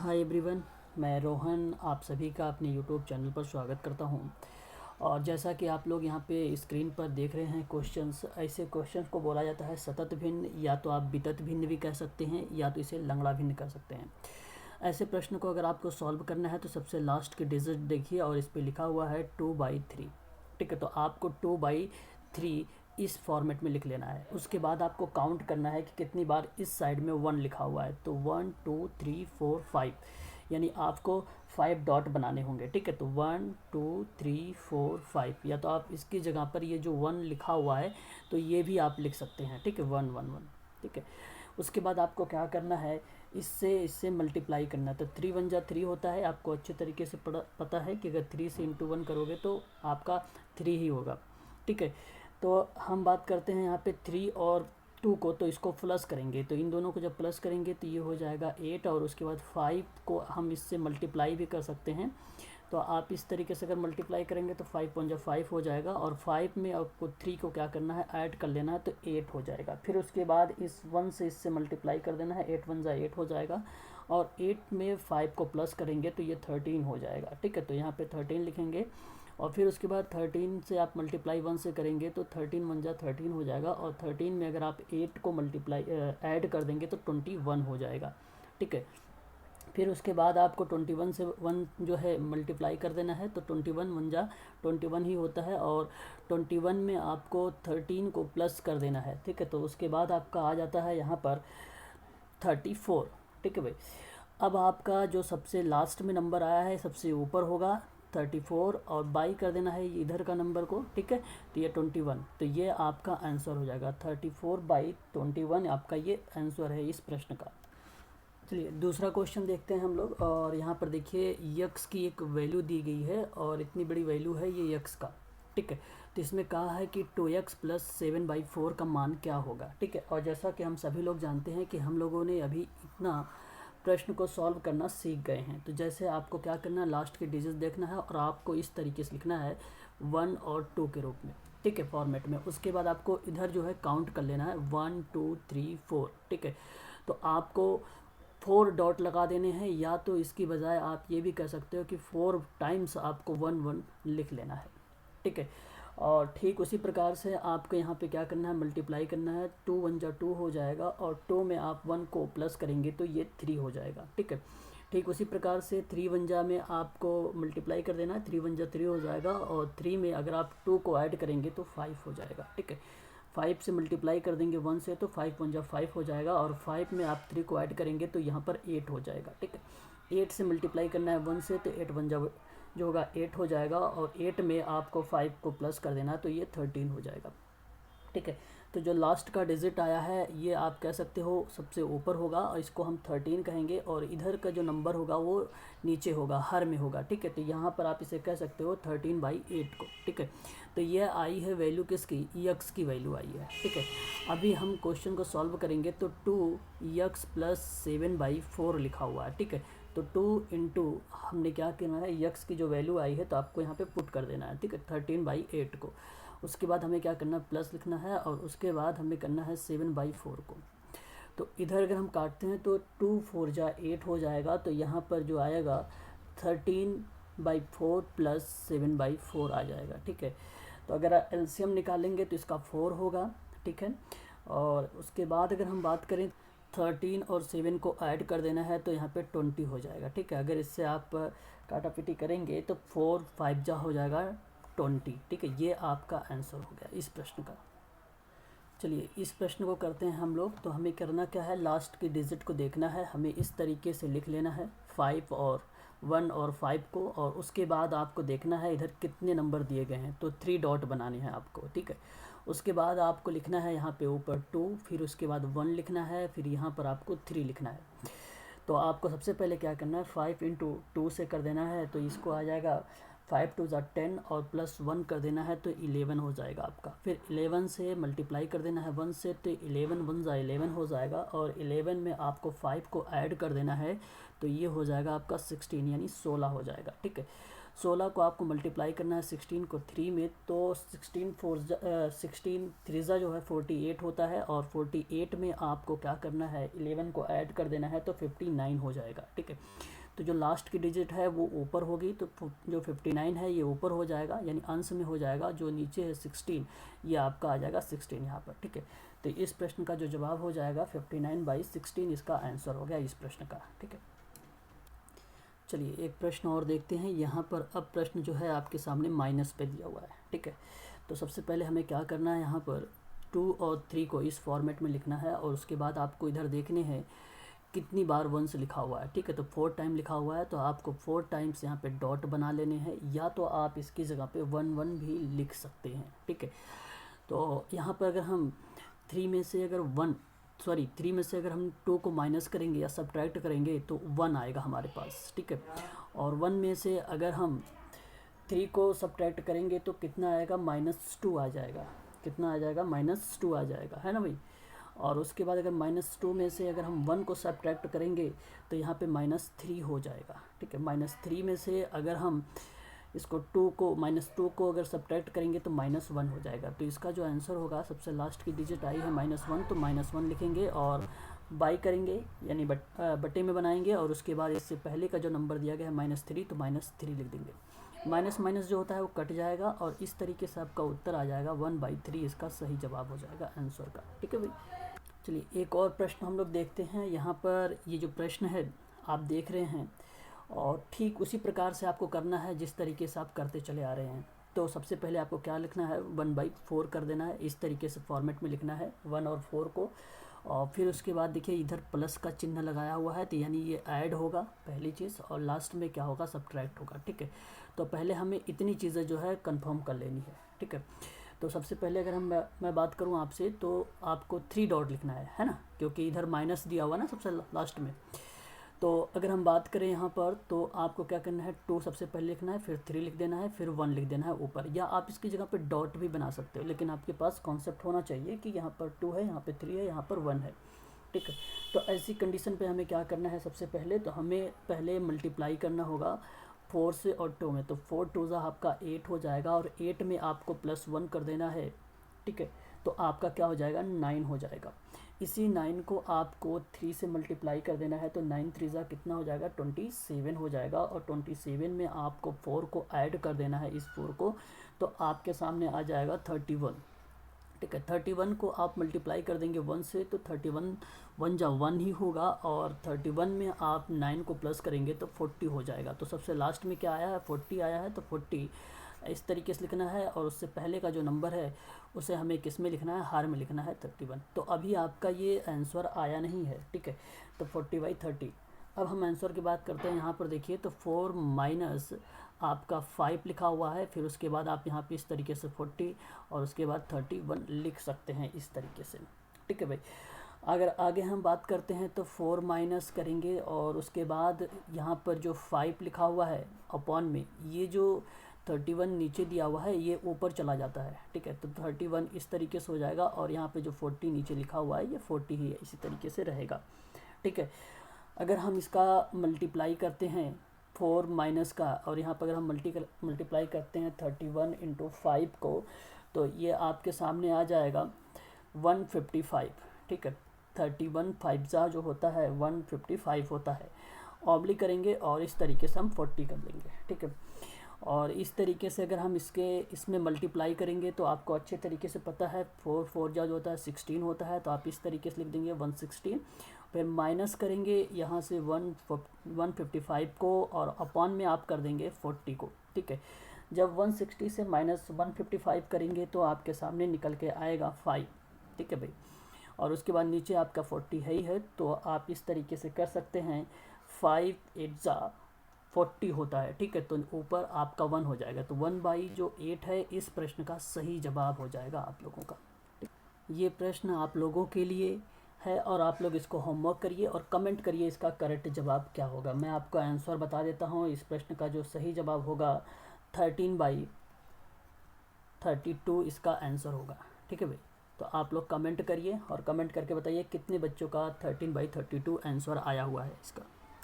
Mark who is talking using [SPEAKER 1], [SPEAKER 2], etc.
[SPEAKER 1] Hi everyone, मैं रोहन आप सभी का अपने यूट्यूब चैनल पर स्वागत करता हूं। और जैसा कि आप लोग यहां पे स्क्रीन पर देख रहे हैं क्वेश्चंस, ऐसे क्वेश्चंस को बोला जाता है सतत भिन्न, या तो आप वितत भिन्न भी कह सकते हैं, या तो इसे लंगड़ा भिन्न कह सकते हैं। ऐसे प्रश्न को अगर आपको सॉल्व करना है तो सबसे लास्ट की डिजिट देखिए और इस पर लिखा हुआ है 2/3। ठीक है, तो आपको 2/3 इस फॉर्मेट में लिख लेना है। उसके बाद आपको काउंट करना है कि कितनी बार इस साइड में 1 लिखा हुआ है। तो 1 2 3 4 5, यानी आपको 5 डॉट बनाने होंगे। ठीक है, तो 1 2 3 4 5, या तो आप इसकी जगह पर ये जो 1 लिखा हुआ है तो ये भी आप लिख सकते हैं। ठीक है, 1 1 1। ठीक है, उसके बाद आपको क्या करना है, इससे मल्टीप्लाई करना है। तो 3 1 जा 3 होता है, आपको अच्छे तरीके से पता है कि अगर 3 से इंटू 1 करोगे तो आपका 3 ही होगा। ठीक है, तो हम बात करते हैं यहाँ पे 3 और 2 को, तो इसको प्लस करेंगे। तो इन दोनों को जब प्लस करेंगे तो ये हो जाएगा 8, और उसके बाद 5 को हम इससे मल्टीप्लाई भी कर सकते हैं। तो आप इस तरीके से अगर मल्टीप्लाई करेंगे तो 5 1 5 हो जाएगा, और 5 में आपको 3 को क्या करना है, ऐड कर लेना है, तो 8 हो जाएगा। फिर उसके बाद इस 1 से इससे मल्टीप्लाई कर देना है, 8 1 जा 8 हो जाएगा, और 8 में 5 को प्लस करेंगे तो ये 13 हो जाएगा। ठीक है, तो यहाँ पे 13 लिखेंगे, और फिर उसके बाद 13 से आप मल्टीप्लाई 1 से करेंगे तो 13 1 जा 13 हो जाएगा, और 13 में अगर आप 8 को मल्टीप्लाई ऐड कर देंगे तो 21 हो जाएगा। ठीक है, फिर उसके बाद आपको 21 से 1 जो है मल्टीप्लाई कर देना है, तो 21 1 जा 21 ही होता है, और 21 में आपको 13 को प्लस कर देना है। ठीक है, तो उसके बाद आपका आ जाता है यहाँ पर 34। ठीक है भाई, अब आपका जो सबसे लास्ट में नंबर आया है सबसे ऊपर होगा 34, और बाई कर देना है इधर का नंबर को। ठीक है, तो ये 21, तो ये आपका आंसर हो जाएगा। 34/21 आपका ये आंसर है इस प्रश्न का। चलिए दूसरा क्वेश्चन देखते हैं हम लोग, और यहाँ पर देखिए यक्स की एक वैल्यू दी गई है, और इतनी बड़ी वैल्यू है ये यक्स का। ठीक है, तो इसमें कहा है कि 2x + 7/4 का मान क्या होगा। ठीक है, और जैसा कि हम सभी लोग जानते हैं कि हम लोगों ने अभी इतना प्रश्न को सॉल्व करना सीख गए हैं। तो जैसे आपको क्या करना है, लास्ट के डिजिट देखना है, और आपको इस तरीके से लिखना है 1 और 2 के रूप में। ठीक है, फॉर्मेट में। उसके बाद आपको इधर जो है काउंट कर लेना है 1 2 3 4। ठीक है, तो आपको 4 डॉट लगा देने हैं, या तो इसकी बजाय आप ये भी कह सकते हो कि 4 टाइम्स आपको 1 1 लिख लेना है। ठीक है, और ठीक उसी प्रकार से आपको यहाँ पे क्या करना है, मल्टीप्लाई करना है। 2 1 जा 2 हो जाएगा, और 2 में आप 1 को प्लस करेंगे तो ये 3 हो जाएगा। ठीक है, ठीक उसी प्रकार से 3 1 जा में आपको मल्टीप्लाई कर देना है, 3 1 जा 3 हो जाएगा, और 3 में अगर आप 2 को ऐड करेंगे तो 5 हो जाएगा। ठीक है, 5 से मल्टीप्लाई कर देंगे 1 से, तो 5 1 जा 5 हो जाएगा, और 5 में आप 3 को ऐड करेंगे तो यहाँ पर 8 हो जाएगा। ठीक है, 8 से मल्टीप्लाई करना है 1 से, तो 8 1 जा जो होगा 8 हो जाएगा, और 8 में आपको 5 को प्लस कर देना है तो ये 13 हो जाएगा। ठीक है, तो जो लास्ट का डिजिट आया है ये आप कह सकते हो सबसे ऊपर होगा, और इसको हम 13 कहेंगे, और इधर का जो नंबर होगा वो नीचे होगा, हर में होगा। ठीक है, तो यहाँ पर आप इसे कह सकते हो 13/8 को। ठीक है, तो ये आई है वैल्यू किसकी, यक्स की वैल्यू आई है। ठीक है, अभी हम क्वेश्चन को सॉल्व करेंगे तो 2x + 7/4 लिखा हुआ है। ठीक है, तो 2 इंटू हमने क्या करना है, यक्स की जो वैल्यू आई है तो आपको यहाँ पे पुट कर देना है। ठीक है, 13/8 को। उसके बाद हमें क्या करना है, प्लस लिखना है, और उसके बाद हमें करना है 7/4 को। तो इधर अगर हम काटते हैं तो 2 4 जा 8 हो जाएगा, तो यहाँ पर जो आएगा 13/4 + 7/4 आ जाएगा। ठीक है, तो अगर एलसीएम निकालेंगे तो इसका 4 होगा। ठीक है, और उसके बाद अगर हम बात करें 13 और 7 को ऐड कर देना है तो यहाँ पे 20 हो जाएगा। ठीक है, अगर इससे आप काटापीटी करेंगे तो 4 5 जा हो जाएगा 20। ठीक है, ये आपका आंसर हो गया इस प्रश्न का। चलिए इस प्रश्न को करते हैं हम लोग। तो हमें करना क्या है, लास्ट की डिजिट को देखना है, हमें इस तरीके से लिख लेना है 5 और 1 और 5 को, और उसके बाद आपको देखना है इधर कितने नंबर दिए गए हैं, तो 3 डॉट बनाने हैं आपको। ठीक है, उसके बाद आपको लिखना है यहाँ पे ऊपर 2, फिर उसके बाद 1 लिखना है, फिर यहाँ पर आपको 3 लिखना है। तो आपको सबसे पहले क्या करना है, 5 × 2 से कर देना है, तो इसको आ जाएगा 5 2 = 10, और +1 कर देना है तो 11 हो जाएगा आपका। फिर 11 से मल्टीप्लाई कर देना है 1 से, तो 11 1 जा 11 हो जाएगा, और 11 में आपको 5 को ऐड कर देना है तो ये हो जाएगा आपका 16, यानी 16 हो जाएगा। ठीक है, 16 को आपको मल्टीप्लाई करना है 16 को 3 में, तो 16 3 जो है 48 होता है, और 48 में आपको क्या करना है 11 को ऐड कर देना है तो 59 हो जाएगा। ठीक है, तो जो लास्ट की डिजिट है वो ऊपर होगी, तो जो 59 है ये ऊपर हो जाएगा, यानी अंश में हो जाएगा। जो नीचे है 16 ये आपका आ जाएगा 16 यहाँ पर। ठीक है, तो इस प्रश्न का जो जवाब हो जाएगा 59/16 इसका आंसर हो गया इस प्रश्न का। ठीक है, चलिए एक प्रश्न और देखते हैं। यहाँ पर अब प्रश्न जो है आपके सामने माइनस पे दिया हुआ है। ठीक है, तो सबसे पहले हमें क्या करना है, यहाँ पर 2 और 3 को इस फॉर्मेट में लिखना है, और उसके बाद आपको इधर देखने हैं कितनी बार 1 से लिखा हुआ है। ठीक है, तो 4 टाइम लिखा हुआ है, तो आपको 4 टाइम्स यहाँ पे डॉट बना लेने हैं, या तो आप इसकी जगह पे 1 भी लिख सकते हैं। ठीक है, तो यहाँ पर अगर हम 3 में से अगर 2 को माइनस करेंगे या सब्ट्रैक्ट करेंगे तो 1 आएगा हमारे पास। ठीक है, और 1 में से अगर हम 3 को सब्ट्रैक्ट करेंगे तो कितना आएगा, -2 आ जाएगा। कितना आ जाएगा, -2 आ जाएगा, है ना भाई। और उसके बाद अगर -2 में से अगर हम 1 को सब्ट्रैक्ट करेंगे तो यहाँ पे -3 हो जाएगा। ठीक है, -3 में से अगर हम इसको -2 को अगर सब्ट्रैक्ट करेंगे तो -1 हो जाएगा। तो इसका जो आंसर होगा, सबसे लास्ट की डिजिट आई है -1, तो -1 लिखेंगे और बाई करेंगे, यानी बटे में बनाएंगे, और उसके बाद इससे पहले का जो नंबर दिया गया है -3, तो -3 लिख देंगे। माइनस माइनस जो होता है वो कट जाएगा, और इस तरीके से आपका उत्तर आ जाएगा 1/3 इसका सही जवाब हो जाएगा आंसर का। ठीक है भाई, चलिए एक और प्रश्न हम लोग देखते हैं। यहाँ पर ये जो प्रश्न है आप देख रहे हैं, और ठीक उसी प्रकार से आपको करना है जिस तरीके से आप करते चले आ रहे हैं। तो सबसे पहले आपको क्या लिखना है, 1/4 कर देना है, इस तरीके से फॉर्मेट में लिखना है 1 और 4 को। और फिर उसके बाद देखिए इधर प्लस का चिन्ह लगाया हुआ है, तो यानी ये ऐड होगा पहली चीज़, और लास्ट में क्या होगा, सब्ट्रैक्ट होगा। ठीक है, तो पहले हमें इतनी चीज़ें जो है कंफर्म कर लेनी है। ठीक है, तो सबसे पहले अगर मैं बात करूं आपसे, तो आपको 3 डॉट लिखना है ना, क्योंकि इधर माइनस दिया हुआ ना सबसे लास्ट में। तो अगर हम बात करें यहाँ पर, तो आपको क्या करना है, 2 सबसे पहले लिखना है, फिर 3 लिख देना है, फिर 1 लिख देना है ऊपर, या आप इसकी जगह पे डॉट भी बना सकते हो, लेकिन आपके पास कॉन्सेप्ट होना चाहिए कि यहाँ पर 2 है, यहाँ पे 3 है, यहाँ पर 1 है। ठीक है, तो ऐसी कंडीशन पे हमें क्या करना है, सबसे पहले तो हमें पहले मल्टीप्लाई करना होगा 4 से और 2 में, तो 4 2 आपका 8 हो जाएगा, और 8 में आपको +1 कर देना है। ठीक है, तो आपका क्या हो जाएगा, 9 हो जाएगा। इसी 9 को आपको 3 से मल्टीप्लाई कर देना है, तो 9 3 कितना हो जाएगा, 27 हो जाएगा, और 27 में आपको 4 को ऐड कर देना है, इस 4 को, तो आपके सामने आ जाएगा 31। ठीक है, 31 को आप मल्टीप्लाई कर देंगे 1 से, तो 31 1 जा 1 ही होगा, और 31 में आप 9 को प्लस करेंगे तो 40 हो जाएगा। तो सबसे लास्ट में क्या आया है, 40 आया है, तो 40 इस तरीके से लिखना है, और उससे पहले का जो नंबर है उसे हमें किस में लिखना है, हार में लिखना है 31। तो अभी आपका ये आंसर आया नहीं है। ठीक है, तो 40/30। अब हम आंसर की बात करते हैं। यहाँ पर देखिए, तो 4 माइनस आपका 5 लिखा हुआ है, फिर उसके बाद आप यहाँ पे इस तरीके से 40 और उसके बाद 31 लिख सकते हैं इस तरीके से। ठीक है भाई, अगर आगे हम बात करते हैं तो 4 माइनस करेंगे, और उसके बाद यहाँ पर जो 5 लिखा हुआ है अपॉन में, ये जो 31 नीचे दिया हुआ है ये ऊपर चला जाता है। ठीक है, तो 31 इस तरीके से हो जाएगा, और यहाँ पे जो 40 नीचे लिखा हुआ है ये 40 ही है, इसी तरीके से रहेगा। ठीक है, अगर हम इसका मल्टीप्लाई करते हैं 4 माइनस का, और यहाँ पर अगर हम मल्टीप्लाई करते हैं 31 × 5 को, तो ये आपके सामने आ जाएगा 155। ठीक है, 31 5 जो होता है 155 होता है। ऑब्लिक करेंगे और इस तरीके से हम 40 कर लेंगे। ठीक है, और इस तरीके से अगर हम इसमें मल्टीप्लाई करेंगे तो आपको अच्छे तरीके से पता है 4 4 जो होता है 16 होता है, तो आप इस तरीके से लिख देंगे 116। फिर माइनस करेंगे यहाँ से 155 को, और अपॉन में आप कर देंगे 40 को। ठीक है, जब 160 से -155 करेंगे तो आपके सामने निकल के आएगा 5। ठीक है भाई, और उसके बाद नीचे आपका 40 है ही है, तो आप इस तरीके से कर सकते हैं 5 8 40 होता है। ठीक है, तो ऊपर आपका 1 हो जाएगा, तो 1/8 है इस प्रश्न का सही जवाब हो जाएगा आप लोगों का। ये प्रश्न आप लोगों के लिए है, और आप लोग इसको होमवर्क करिए और कमेंट करिए इसका करेक्ट जवाब क्या होगा। मैं आपको आंसर बता देता हूँ, इस प्रश्न का जो सही जवाब होगा 13/32 इसका आंसर होगा। ठीक है भाई, तो आप लोग कमेंट करिए और कमेंट करके बताइए कितने बच्चों का 13/32 आंसर आया हुआ है इसका।